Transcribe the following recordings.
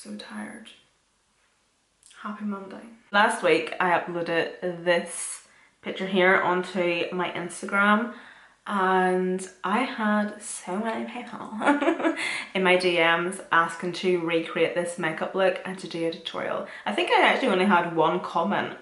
so tired. Happy Monday. Last week I uploaded this picture here onto my Instagram and I had so many people in my DMs asking to recreate this makeup look and to do a tutorial. I think I actually only had one comment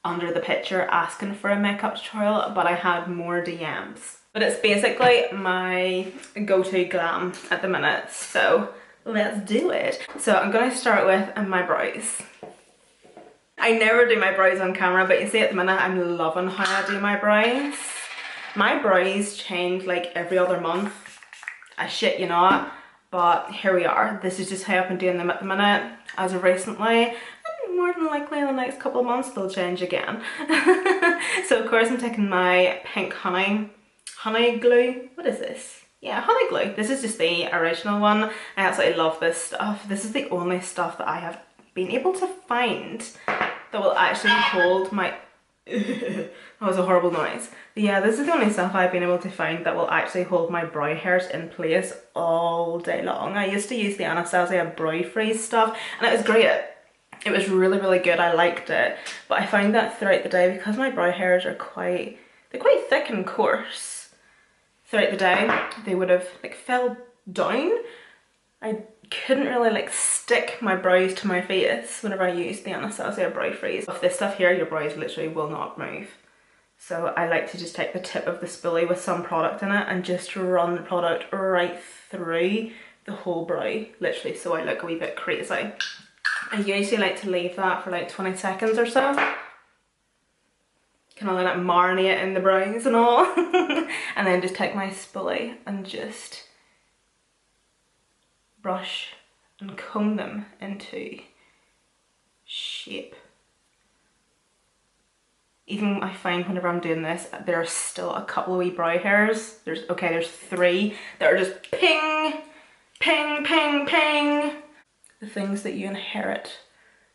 under the picture asking for a makeup tutorial, but I had more DMs. But it's basically my go-to glam at the minute, so let's do it. So I'm going to start with my brows. I never do my brows on camera, but you see at the minute I'm loving how I do my brows. My brows change like every other month. I shit you not, but here we are. This is just how I've been doing them at the minute as of recently. And more than likely in the next couple of months they'll change again. So of course I'm taking my pink honey glue. What is this? Yeah, honey glue. This is just the original one. I absolutely love this stuff. This is the only stuff that I have been able to find that will actually hold my that was a horrible noise. But yeah, this is the only stuff I've been able to find that will actually hold my brow hairs in place all day long. I used to use the Anastasia brow freeze stuff and it was great. It was really, really good. I liked it. But I found that throughout the day, because my brow hairs are quite thick and coarse, throughout the day they would have like fell down. I couldn't really like stick my brows to my face whenever I used the Anastasia brow freeze. With this stuff here, your brows literally will not move. So I like to just take the tip of the spoolie with some product in it and just run the product right through the whole brow, literally, so I look a wee bit crazy. I usually like to leave that for like 20 seconds or so. Kind of let it marinate in the brows and all. And then just take my spoolie and just brush and comb them into shape. Even I find whenever I'm doing this, there's still a couple of wee brow hairs. There's 3 that are just ping, ping, ping, ping. The things that you inherit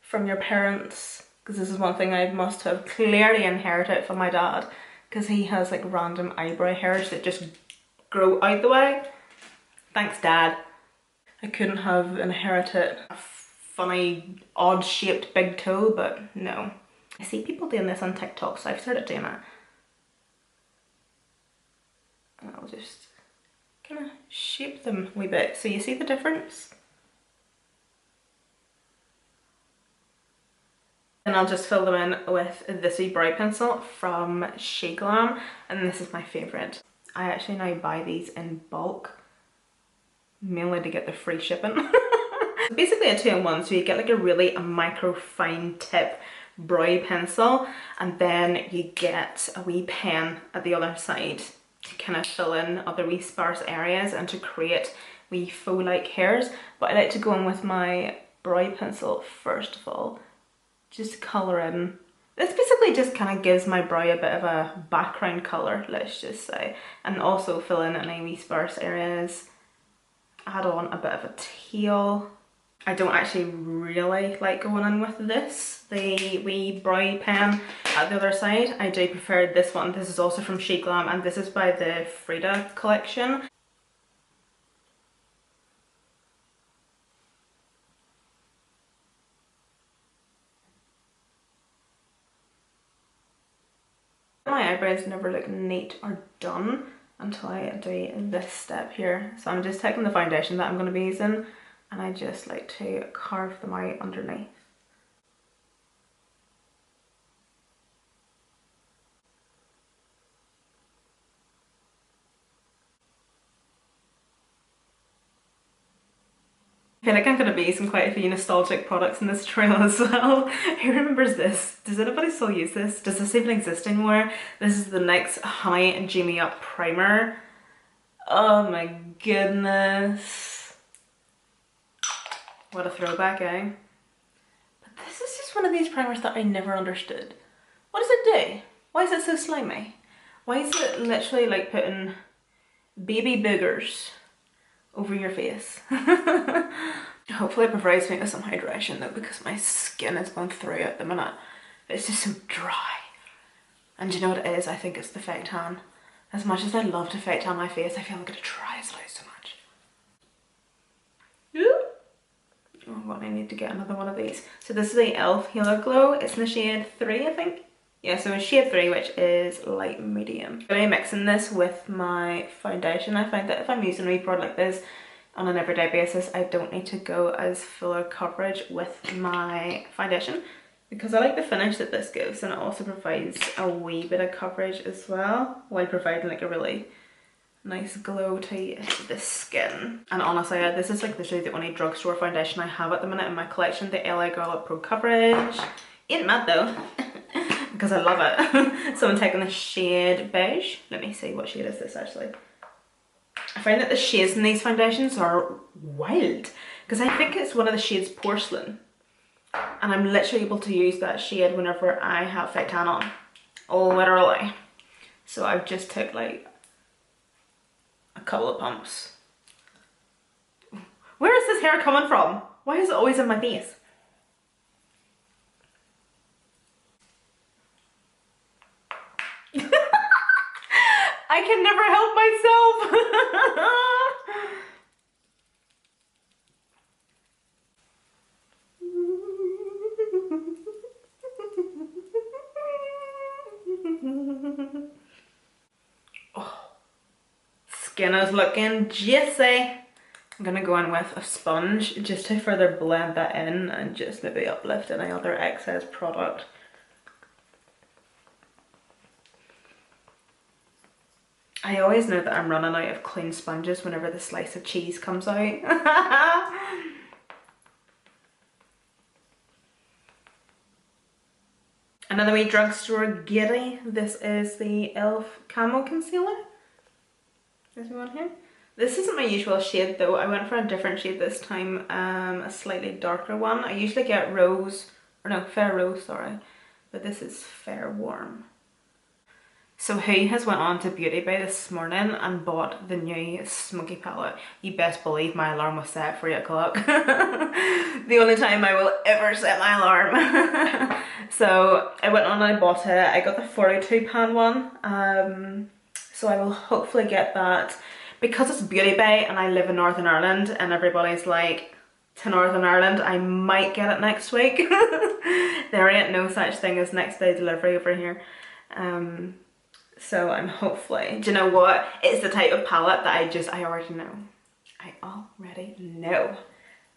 from your parents, because this is one thing I must have clearly inherited from my dad, because he has like random eyebrow hairs that just grow out the way. Thanks, Dad. I couldn't have inherited a funny, odd-shaped big toe, but no. I see people doing this on TikTok, so I've started doing it. And I'll just kind of shape them a wee bit. So you see the difference? And I'll just fill them in with this wee brow pencil from GLAM, and this is my favourite. I actually now buy these in bulk, mainly to get the free shipping. Basically a 2-in-1, so you get like a really micro fine tip brow pencil, and then you get a wee pen at the other side to kind of fill in other wee sparse areas and to create wee faux like hairs. But I like to go in with my brow pencil first of all, just to colour in. This basically just kind of gives my brow a bit of a background colour, let's just say, and also fill in any wee sparse areas. Add on a bit of a teal. I don't actually really like going in with this, the wee brow pen at the other side. I do prefer this one. This is also from GLAM and this is by the Frida collection. My eyebrows never look neat or done until I do this step here. So I'm just taking the foundation that I'm going to be using and I just like to carve them out underneath. I feel like I'm going to be using quite a few nostalgic products in this tutorial as well. Who remembers this? Does anybody still use this? Does this even exist anymore? This is the NYX Honey and G Me Up Primer. Oh my goodness. What a throwback, eh? But this is just one of these primers that I never understood. What does it do? Why is it so slimy? Why is it literally like putting baby boogers over your face? Hopefully it provides me with some hydration though, because my skin is going through it at the minute. It's just so dry. And you know what it is? I think it's the fake tan. As much as I love to fake tan my face, I feel like it dries it out so much. Oh, I've got any definitely need to get another one of these. So this is the e.l.f. Halo Glow. It's in the shade 3, I think. Yeah, so in shade 3, which is light medium. I'm going to be mixing this with my foundation. I find that if I'm using a wee product like this on an everyday basis, I don't need to go as full coverage with my foundation, because I like the finish that this gives, and it also provides a wee bit of coverage as well, while providing like a really nice glow to the skin. And honestly, this is like literally the only drugstore foundation I have at the minute in my collection, the LA Girl Up Pro Coverage. Ain't mad though, because I love it. So I'm taking the shade Beige. Let me see, what shade is this actually? I find that the shades in these foundations are wild, because I think it's one of the shades Porcelain. And I'm literally able to use that shade whenever I have fake tan on. Literally. So I've just took like a couple of pumps. Where is this hair coming from? Why is it always in my face? I can never help myself. Oh, skin is looking juicy. I'm gonna go in with a sponge just to further blend that in and just maybe uplift any other excess product. I always know that I'm running out of clean sponges whenever the slice of cheese comes out. Another wee drugstore goodie. This is the e.l.f. Camo Concealer. There's one here. This isn't my usual shade though. I went for a different shade this time, a slightly darker one. I usually get Rose, or no, Fair Rose, sorry. But this is Fair Warm. So who has went on to Beauty Bay this morning and bought the new Smoky palette? You best believe my alarm was set for 8 o'clock. The only time I will ever set my alarm. So I went on and I bought it. I got the 42 pan one. So I will hopefully get that. Because it's Beauty Bay and I live in Northern Ireland and everybody's like, to Northern Ireland, I might get it next week. There ain't no such thing as next day delivery over here. So I'm hopefully, do you know what? It's the type of palette that I already know. I already know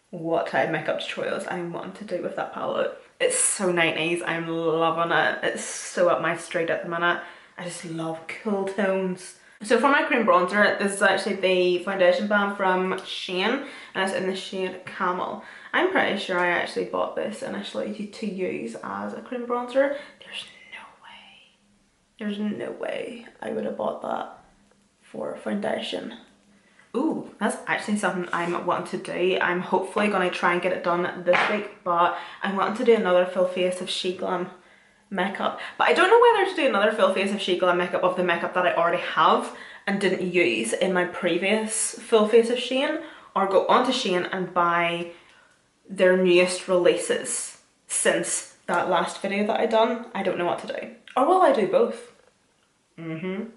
what type of makeup tutorials I want to do with that palette. It's so 90s, I'm loving it. It's so up my street at the minute. I just love cool tones. So for my cream bronzer, this is actually the foundation balm from Shein, and it's in the shade Camel. I'm pretty sure I actually bought this initially to use as a cream bronzer. There's no way I would have bought that for foundation. Ooh, that's actually something I'm wanting to do. I'm hopefully going to try and get it done this week, but I'm wanting to do another full face of GLAM makeup. But I don't know whether to do another full face of GLAM makeup of the makeup that I already have and didn't use in my previous full face of Shein, or go onto Shein and buy their newest releases since that last video that I done. I don't know what to do. Or will I do both? Gonna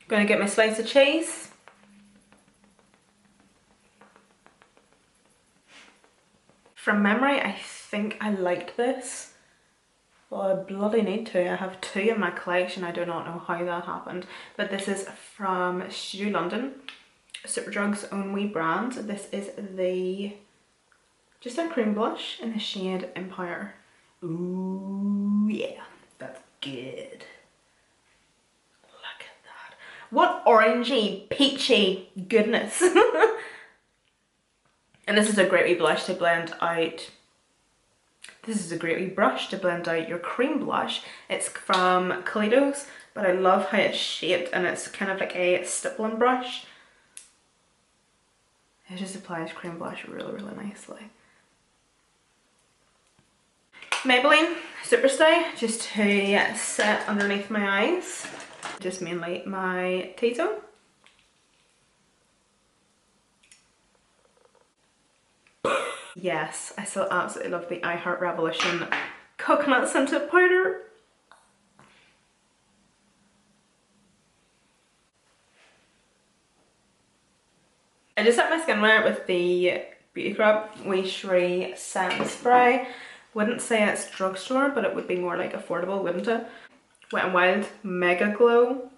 get my slice of cheese. From memory, I think I liked this. Well, I bloody need to. I have 2 in my collection. I do not know how that happened. But this is from Studio London, Superdrug's own wee brand. This is just a cream blush in the shade Empire. Ooh, yeah, that's good. Look at that. What orangey, peachy goodness. And this is a great wee blush to blend out. This is a great wee brush to blend out your cream blush. It's from Kaleidos, but I love how it's shaped and it's kind of like a stippling brush. It just applies cream blush really, really nicely. Maybelline Superstay, just to set underneath my eyes. Just mainly my T-zone. Yes, I still absolutely love the I Heart Revolution coconut scented powder. I just set my skin wear with the Beauty Crop Wee Shree Setting Spray. Wouldn't say it's drugstore, but it would be more like affordable, wouldn't it? Wet n Wild Mega Glow.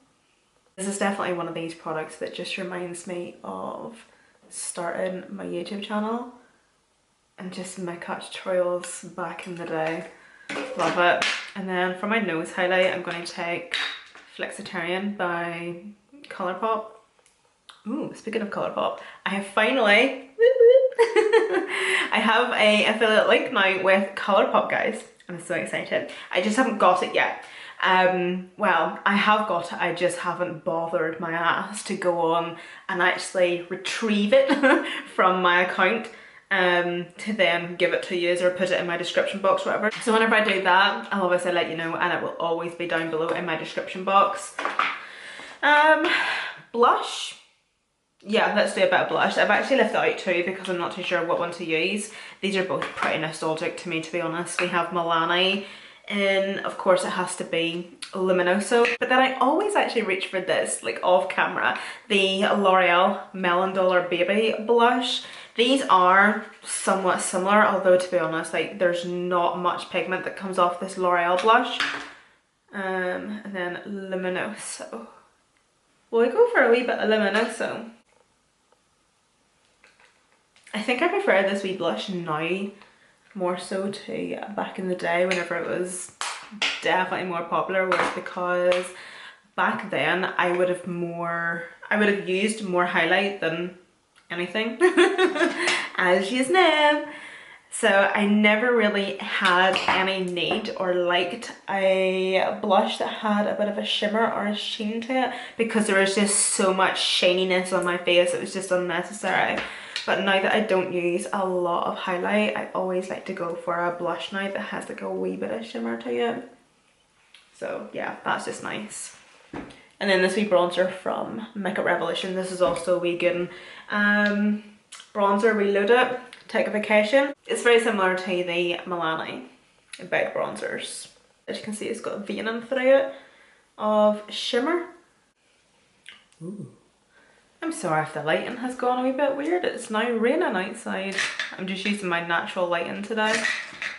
This is definitely one of these products that just reminds me of starting my YouTube channel and just makeup tutorials back in the day. Love it. And then for my nose highlight, I'm going to take Flexitarian by Colourpop. Ooh, speaking of Colourpop, I have finally I have a affiliate link now with Colourpop, guys. I'm so excited. I just haven't got it yet. Well, I have got it, I just haven't bothered my ass to go on and actually retrieve it from my account to then give it to you or put it in my description box or whatever. So whenever I do that, I'll obviously let you know, and it will always be down below in my description box. Blush. Yeah, let's do a bit of blush. I've actually left it out too because I'm not too sure what one to use. These are both pretty nostalgic to me, to be honest. We have Milani, and of course it has to be Luminoso. But then I always actually reach for this, like off camera, the L'Oreal Melon Dollar Baby blush. These are somewhat similar, although to be honest, like there's not much pigment that comes off this L'Oreal blush. And then Luminoso. Will I go for a wee bit of Luminoso? I think I prefer this wee blush now more so to back in the day whenever it was definitely more popular, was because back then I would have used more highlight than anything as you know. So I never really had any need or liked a blush that had a bit of a shimmer or a sheen to it, because there was just so much shininess on my face, it was just unnecessary. But now that I don't use a lot of highlight, I always like to go for a blush now that has like a wee bit of shimmer to it. So yeah, that's just nice. And then this wee bronzer from Makeup Revolution. This is also a wee good bronzer, Reload It, Take a Vacation. It's very similar to the Milani bed bronzers. As you can see, it's got a veining through it of shimmer. Ooh. I'm sorry if the lighting has gone a wee bit weird. It's now raining outside. I'm just using my natural lighting today.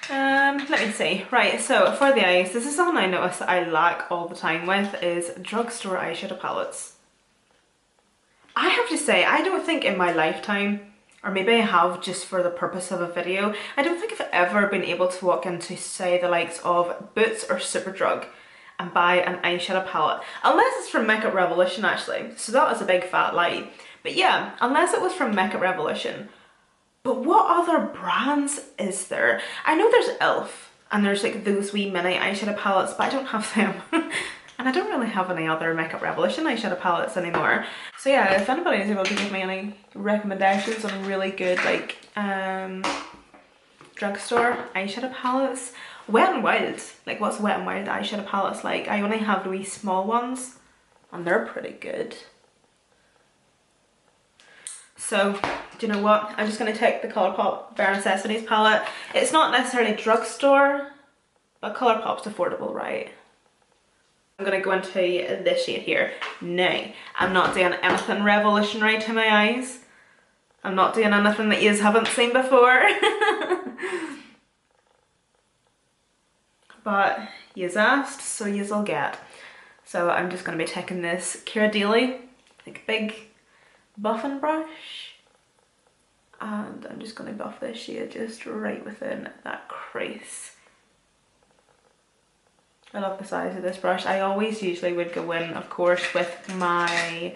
Let me see. Right, so for the eyes, this is something I notice that I lack all the time with, is drugstore eyeshadow palettes. I have to say, I don't think in my lifetime, or maybe I have just for the purpose of a video, I don't think I've ever been able to walk into, say, the likes of Boots or Superdrug and buy an eyeshadow palette, unless it's from Makeup Revolution actually, so that was a big fat lie. But yeah, unless it was from Makeup Revolution. But what other brands is there? I know there's e.l.f. and there's like those wee mini eyeshadow palettes, but I don't have them. And I don't really have any other Makeup Revolution eyeshadow palettes anymore. So yeah, if anybody is able to give me any recommendations on really good like drugstore eyeshadow palettes. Wet n Wild, like what's Wet n Wild eyeshadow palettes like? I only have the wee small ones and they're pretty good. So, do you know what? I'm just going to take the Colourpop Bare Necessities palette. It's not necessarily drugstore, but Colourpop's affordable, right? I'm going to go into this shade here. Now, I'm not doing anything revolutionary to my eyes. I'm not doing anything that you haven't seen before. But yous asked, so you'll get. So I'm just going to be taking this Kira Daily, like big buffing brush, and I'm just going to buff this shade just right within that crease. I love the size of this brush. I always usually would go in, of course, with my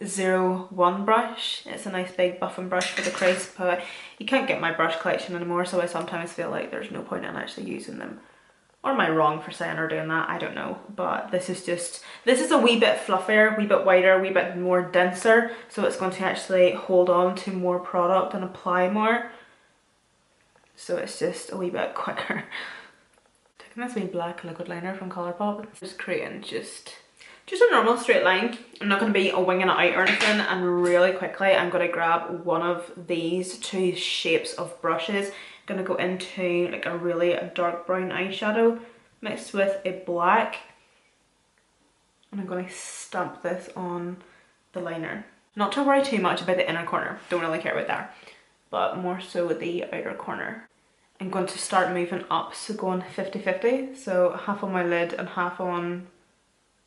01 brush. It's a nice big buffing brush for the crease, but you can't get my brush collection anymore, so I sometimes feel like there's no point in actually using them. Or am I wrong for saying or doing that? I don't know. But this is a wee bit fluffier, wee bit wider, wee bit more denser. So it's going to actually hold on to more product and apply more. So it's just a wee bit quicker. Taking this wee black liquid liner from Colourpop. Just creating just a normal straight line. I'm not going to be winging it out or anything. And really quickly, I'm going to grab one of these two shapes of brushes. Gonna go into like a really dark brown eyeshadow mixed with a black, and I'm going to stamp this on the liner. Not to worry too much about the inner corner, don't really care about that. but more so with the outer corner. I'm going to start moving up, so going 50-50, so half on my lid and half on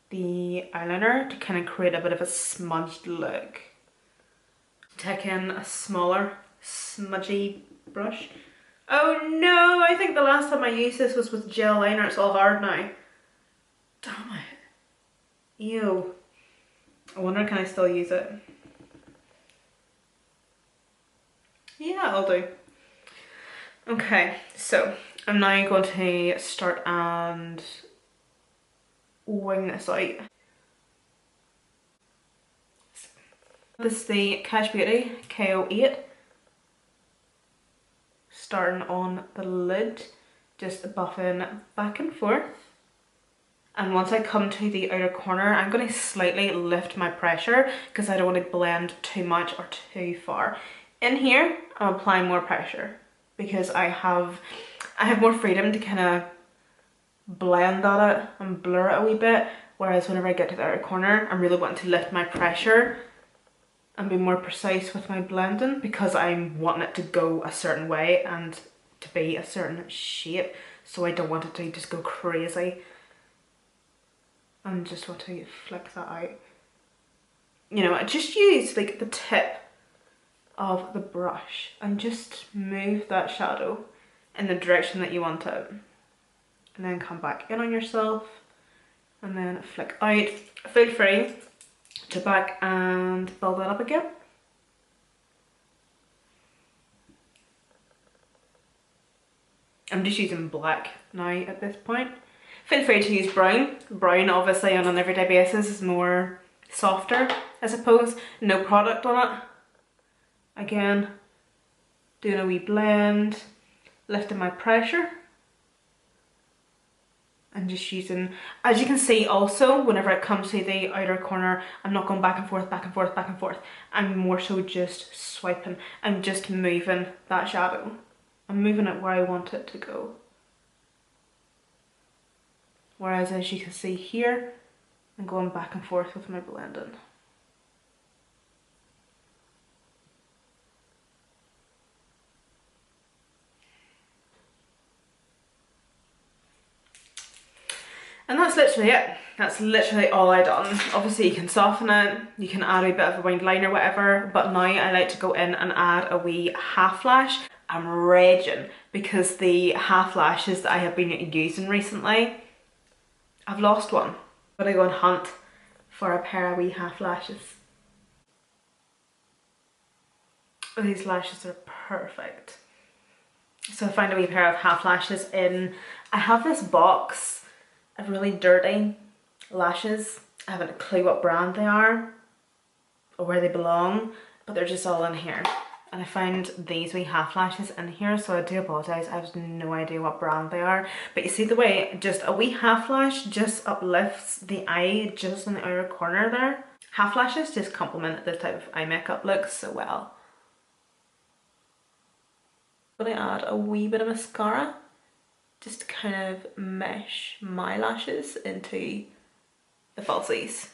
the eyeliner to kind of create a bit of a smudged look. Take in a smaller smudgy brush. Oh no, I think the last time I used this was with gel liner. It's all hard now. Damn it. Ew. I wonder, can I still use it? Yeah, I'll do. Okay, so I'm now going to start and wing this out. This is the Cash Beauty KO8. Starting on the lid, just buffing back and forth. And once I come to the outer corner, I'm going to slightly lift my pressure because I don't want to blend too much or too far. In here, I'm applying more pressure because I have more freedom to kind of blend at it and blur it a wee bit. Whereas whenever I get to the outer corner, I'm really wanting to lift my pressure and be more precise with my blending because I'm wanting it to go a certain way and to be a certain shape. So I don't want it to just go crazy. And just want to flick that out. You know, I just use like the tip of the brush and just move that shadow in the direction that you want it. And then come back in on yourself and then flick out. Feel free to back and build that up again. I'm just using black now at this point. Feel free to use brown. Brown obviously on an everyday basis is more softer, I suppose. No product on it. Again, doing a wee blend, lifting my pressure. And just using, as you can see also, whenever it comes to the outer corner, I'm not going back and forth, back and forth, back and forth. I'm more so just swiping. I'm just moving that shadow. I'm moving it where I want it to go. Whereas as you can see here, I'm going back and forth with my blending. And that's literally it. That's literally all I done. Obviously you can soften it, you can add a bit of a winged liner, whatever, but now I like to go in and add a wee half lash. I'm raging because the half lashes that I have been using recently, I've lost one. I'm gonna go and hunt for a pair of wee half lashes. These lashes are perfect. So I found a wee pair of half lashes in, I have this box of really dirty lashes. I haven't a clue what brand they are or where they belong, but they're just all in here. And I found these wee half lashes in here, so I do apologise, I have no idea what brand they are. But you see the way just a wee half lash just uplifts the eye just in the outer corner there. Half lashes just complement this type of eye makeup look so well. I'm going to add a wee bit of mascara just to kind of mesh my lashes into the falsies.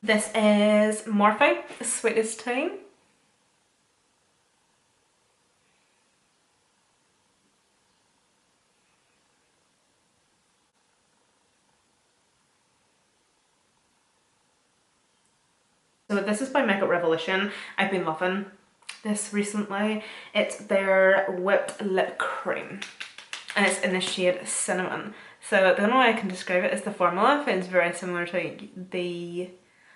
This is Morphe, the Sweetest Tea. So this is by Makeup Revolution. I've been loving this recently. It's their whipped lip cream and it's in the shade Cinnamon. So the only way I can describe it is the formula feels very similar to the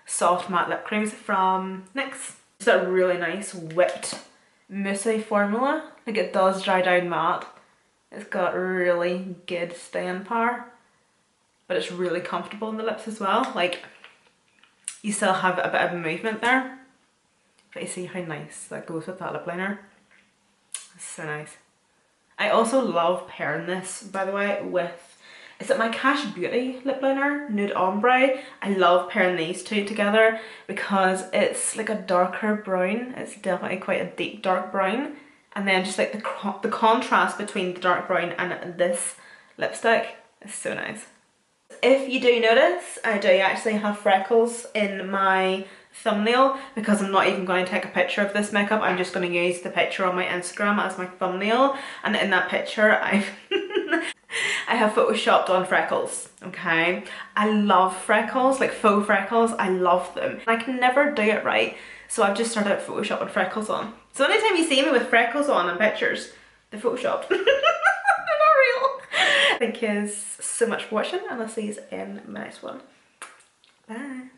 soft matte lip creams from NYX. It's a really nice whipped moussey formula. Like it does dry down matte. It's got really good staying power, but it's really comfortable in the lips as well. Like you still have a bit of movement there, but you see how nice that goes with that lip liner. It's so nice. I also love pairing this, by the way, with, is it my Cash Beauty lip liner, Nude Ombre? I love pairing these two together because it's like a darker brown. It's definitely quite a deep dark brown. And then just like the contrast between the dark brown and this lipstick is so nice. If you do notice, I do actually have freckles in my thumbnail because I'm not even going to take a picture of this makeup. I'm just going to use the picture on my Instagram as my thumbnail, and in that picture I have photoshopped on freckles, okay? I love freckles, like faux freckles, I love them. I can never do it right, so I've just started photoshopping freckles on. So anytime you see me with freckles on in pictures, they're photoshopped. They're not real. Thank you so much for watching, and I'll see you in my next one. Bye.